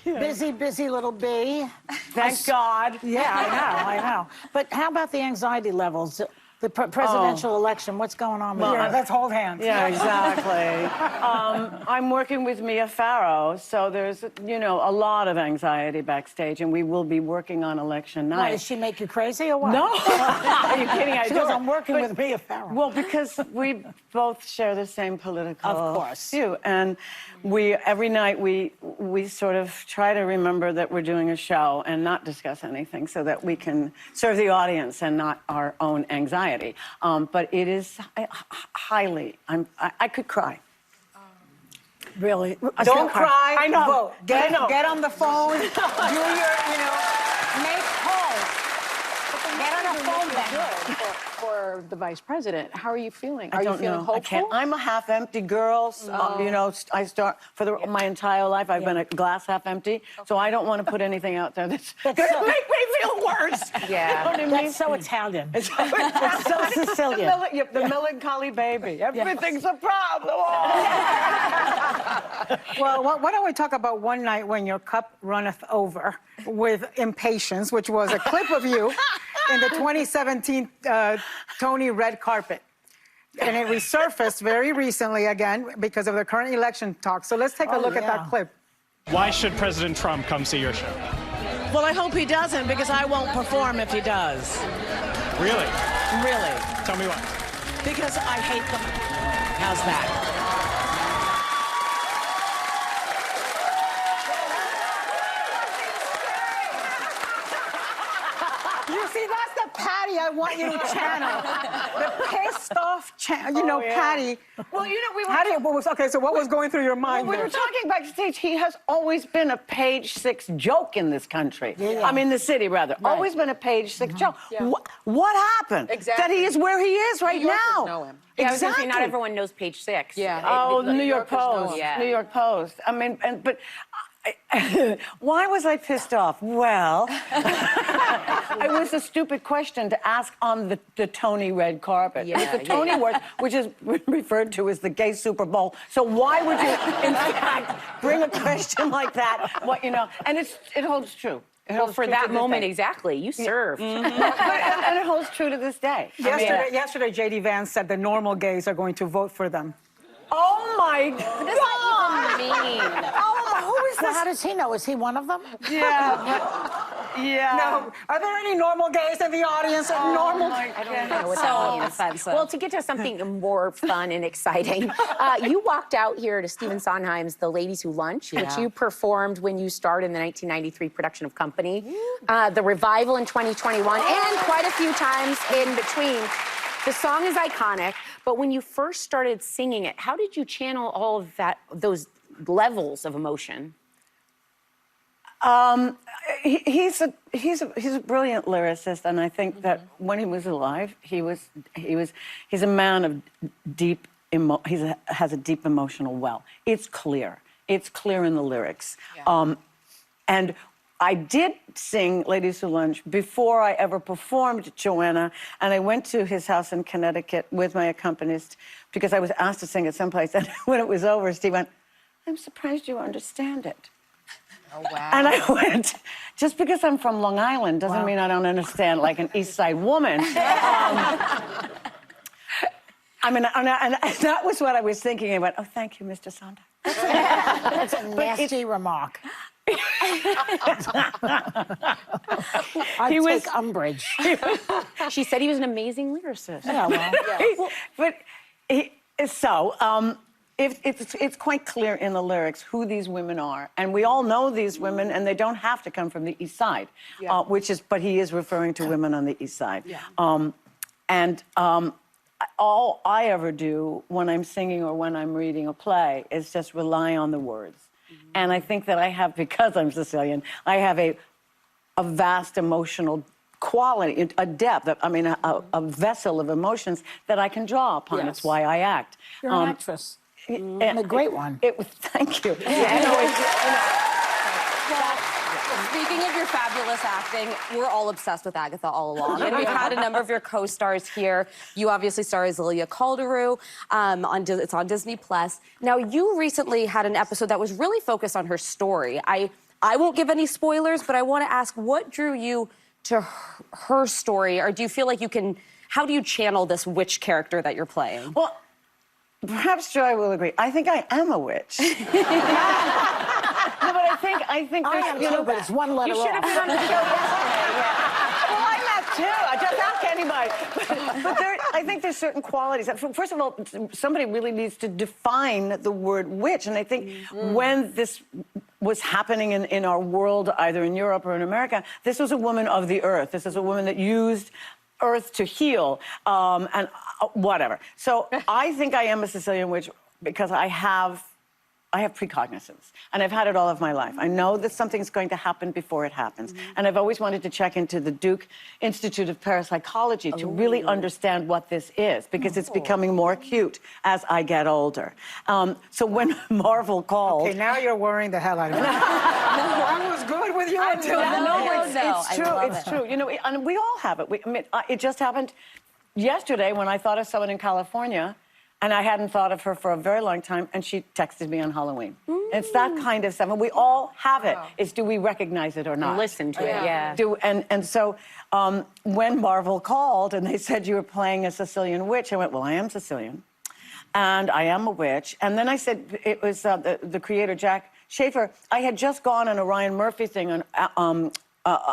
Busy, busy little bee. Thank God. Yeah, I know. But how about the anxiety levels? The presidential election, what's going on with Yeah, that? let's hold hands. Yeah, exactly. I'm working with Mia Farrow, so there's, you know, a lot of anxiety backstage, and we will be working on election night. Why, does she make you crazy or what? No. Are you kidding? She goes, I'm working with Mia Farrow. Well, because we both share the same political Of course. view, and every night we sort of try to remember that we're doing a show and not discuss anything so that we can serve the audience and not our own anxiety. But it is highly, I could cry. Really? Don't cry. I know. Vote. I know. Get on the phone. Do your, Make polls. Get on a phone then. For the vice president. How are you feeling? Are I you don't feeling know. hopeful? I'm a half-empty girl. You know, I start my entire life. I've been a glass half empty, so I don't want to put anything out there that's going to make me feel worse. Yeah. You know what I mean? That's so Italian. It's so Sicilian. The melancholy baby. Everything's a problem. well, why don't we talk about one night when your cup runneth over with impatience, which was a clip of you in the 2017 Tony red carpet. And it resurfaced very recently again because of the current election talk. So let's take a look at that clip. Why should President Trump come see your show? Well, I hope he doesn't, because I won't perform if he does. Really? Really. Tell me why. Because I hate them. How's that? You see, that's the Patti I want you to channel. The pissed off, Patti. Well, you know, we were... Okay, so what was going through your mind We there? were talking backstage. He has always been a page 6 joke in this country. Yeah. I mean, the city, rather. Right. Always been a page 6 joke. Yeah. What happened? Exactly. That he is where he is right New Yorkers now. know him. Yeah, I was gonna say, Exactly. not everyone knows Page 6. Yeah. Oh, the New York Yorkers know Post. him. Yeah. New York Post. I mean, but why was I pissed off? Well, it was a stupid question to ask on the Tony red carpet. Yeah, It's the Tony Awards, which is referred to as the gay Super Bowl. So why would you, in fact, bring a question like that? What, you know? And it holds true. It Well, holds for true that to this moment, day. exactly. You served. And it holds true to this day. Yesterday, J.D. Vance said the normal gays are going to vote for them. Oh my God! What does that even mean? Who is Well, this? how does he know? Is he one of them? Yeah. No, are there any normal gays in the audience? Normal? I don't know what that means. offensive. Well, to get to something more fun and exciting, you walked out here to Stephen Sondheim's The Ladies Who Lunch, which you performed when you starred in the 1993 production of Company, the revival in 2021, and quite a few times in between. The song is iconic, but when you first started singing it, how did you channel all of those levels of emotion? He's a brilliant lyricist, and I think that when he was alive, he's a man of deep has a deep emotional well. It's clear in the lyrics. Yeah. And I did sing Ladies Who Lunch before I ever performed Joanna, and I went to his house in Connecticut with my accompanist because I was asked to sing it someplace, and when it was over, Steve went, "I'm surprised you understand it." Oh, wow. And I went, just because I'm from Long Island doesn't mean I don't understand like an East Side woman. I mean, and that was what I was thinking. I went, oh, thank you, Mr. Sondheim. That's a nasty remark. I take umbrage. She said he was an amazing lyricist. Yeah, well. It's quite clear in the lyrics who these women are, and we all know these women, and they don't have to come from the East Side, but he is referring to women on the East Side. Yeah. All I ever do when I'm singing or when I'm reading a play is just rely on the words. And I think that I have, because I'm Sicilian, I have a vast emotional quality, a depth, a vessel of emotions that I can draw upon. Yes. It's why I act. You're an actress. And a great one. Thank you. Speaking of your fabulous acting, we're all obsessed with Agatha all along. And we've had a number of your co-stars here. You obviously star as Lilia Calderu. It's on Disney+. Now, you recently had an episode that was really focused on her story. I I won't give any spoilers, but I want to ask, what drew you to her story? Or do you feel like you can, how do you channel this witch character that you're playing? Well, perhaps Joy will agree. I think I am a witch. No, but I think I am too, but it's one letter You should have off. been on the show yesterday. Yeah. Well, I'm that too. I just ask anybody. But I think there's certain qualities. First of all, somebody really needs to define the word witch. And I think when this was happening in our world, either in Europe or in America, this was a woman of the earth. This is a woman that used earth to heal and whatever. So I think I am a Sicilian witch because I have precognizance, and I've had it all of my life. I know that something's going to happen before it happens, and I've always wanted to check into the Duke Institute of Parapsychology to really understand what this is, because it's becoming more acute as I get older. So when Marvel called... Okay, now you're worrying the hell out of me. I was good with you until It's true, it's true. You know, and we all have it. I mean, it just happened yesterday when I thought of someone in California, and I hadn't thought of her for a very long time, and she texted me on Halloween. It's that kind of stuff, and we all have it. It's do we recognize it or not? Listen to it, yeah. And so when Marvel called and they said you were playing a Sicilian witch, I went, well, I am Sicilian, and I am a witch. And then I said, it was the creator, Jack Schaefer. I had just gone on a Ryan Murphy thing on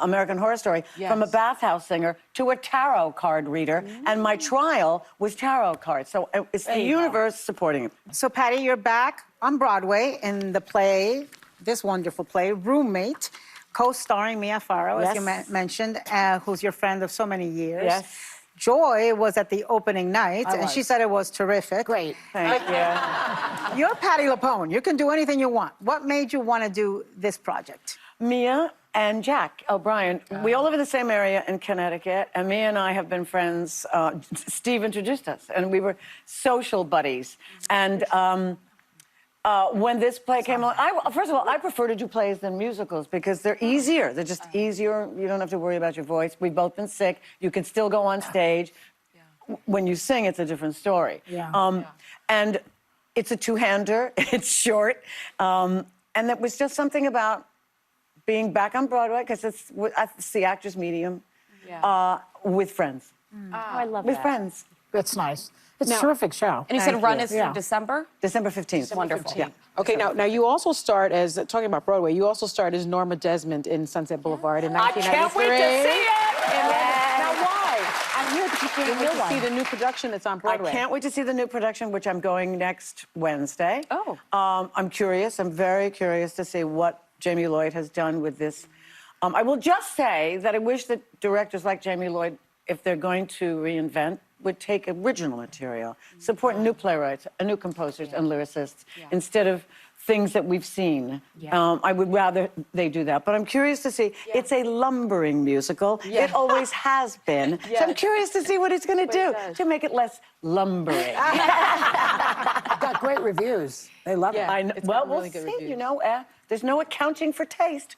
American Horror Story, from a bathhouse singer to a tarot card reader, and my trial was tarot cards. So it's the universe supporting it. So, Patti, you're back on Broadway in the play, this wonderful play, Roommate, co-starring Mia Farrow, as you mentioned, who's your friend of so many years. Yes. Joy was at the opening night, and she said it was terrific. Great. Thank you. You're Patti LuPone. You can do anything you want. What made you want to do this project? Mia and Jack O'Brien, we all live in the same area in Connecticut, and Mia and I have been friends. Steve introduced us, and we were social buddies. And when this play came along, first of all, I prefer to do plays than musicals because they're easier. They're just easier. You don't have to worry about your voice. We've both been sick. You can still go on stage. When you sing, it's a different story. And it's a two-hander. It's short. And it was just something about being back on Broadway, because it's the actor's medium, with friends. I love With that. friends. It's nice. It's a terrific show. And you said run is through December? December 15th. Wonderful. Yeah. Okay, now you also starred as, talking about Broadway, you also starred as Norma Desmond in Sunset Boulevard in 1993. I can't wait to see it! Now why? I'm here to see the new production that's on Broadway. I can't wait to see the new production, which I'm going next Wednesday. Oh. I'm curious. I'm very curious to see what Jamie Lloyd has done with this. I will just say that I wish that directors like Jamie Lloyd, if they're going to reinvent, would take original material, support new playwrights, new composers, and lyricists, instead of things that we've seen. I would rather they do that. But I'm curious to see. It's a lumbering musical. It always has been. So I'm curious to see what it's going to do to make it less lumbering. Got great reviews. They love it. I know. It's Well, got we'll really good see. reviews. You know, there's no accounting for taste.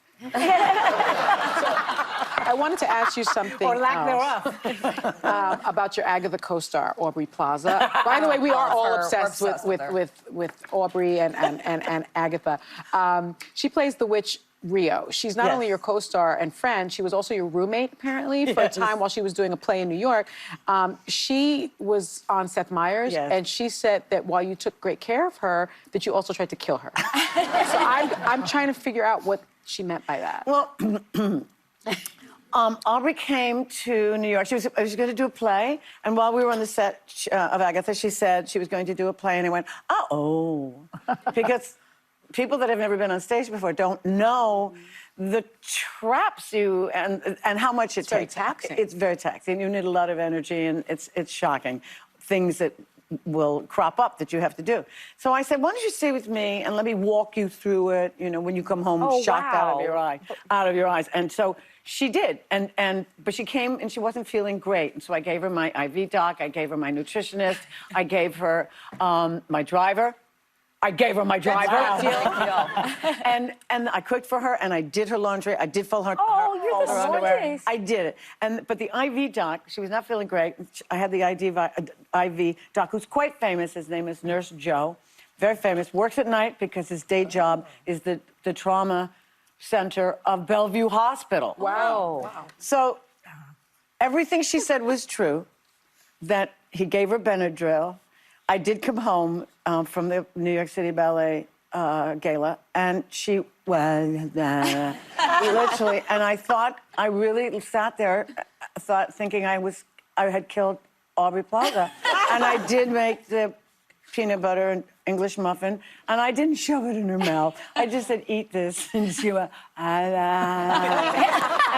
I wanted to ask you something Or lack else, about your Agatha co-star, Aubrey Plaza. By the way, we are all We're obsessed obsessed with her. with Aubrey and Agatha. She plays the witch Rio. She's not only your co-star and friend, she was also your roommate, apparently, for a time while she was doing a play in New York. She was on Seth Meyers, and she said that while you took great care of her, that you also tried to kill her. So I'm trying to figure out what she meant by that. Well, Aubrey came to New York. She was going to do a play, and while we were on the set of Agatha, she said she was going to do a play, and I went, uh-oh, because people that have never been on stage before don't know the traps you and how much it takes. Very taxing. It's very taxing. You need a lot of energy, and it's shocking. Things that will crop up that you have to do. So I said, why don't you stay with me and let me walk you through it, you know, when you come home shocked out of your eyes. And so she did, but she came and she wasn't feeling great. And so I gave her my IV doc, I gave her my nutritionist, I gave her my driver. And I cooked for her, and I did her laundry. I did fold her, you're the underwear. sweetest. I did it. But the IV doc, she was not feeling great. I had the IV doc, who's quite famous. His name is Nurse Joe. Very famous. Works at night because his day job is the trauma center of Bellevue Hospital. Wow. So everything she said was true, that he gave her Benadryl. I did come home from the New York City Ballet gala, and she was literally, and I really sat there, thinking I had killed Aubrey Plaza. And I did make the peanut butter and English muffin, and I didn't shove it in her mouth. I just said, eat this, and she went, And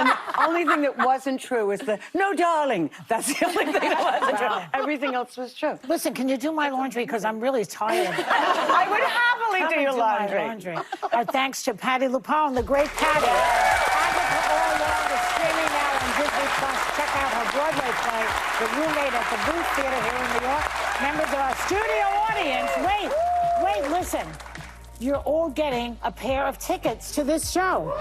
the only thing that wasn't true was no, darling. That's the only thing that wasn't true. Everything else was true. Listen, can you do my laundry? Because I'm really tired. I would happily do your laundry. Our thanks to Patti LuPone, the great Patti. Agatha all along is streaming now on Disney Plus. Check out her Broadway play, The Roommate, at the Booth Theater here in New York. Members of our studio audience, wait, listen. You're all getting a pair of tickets to this show.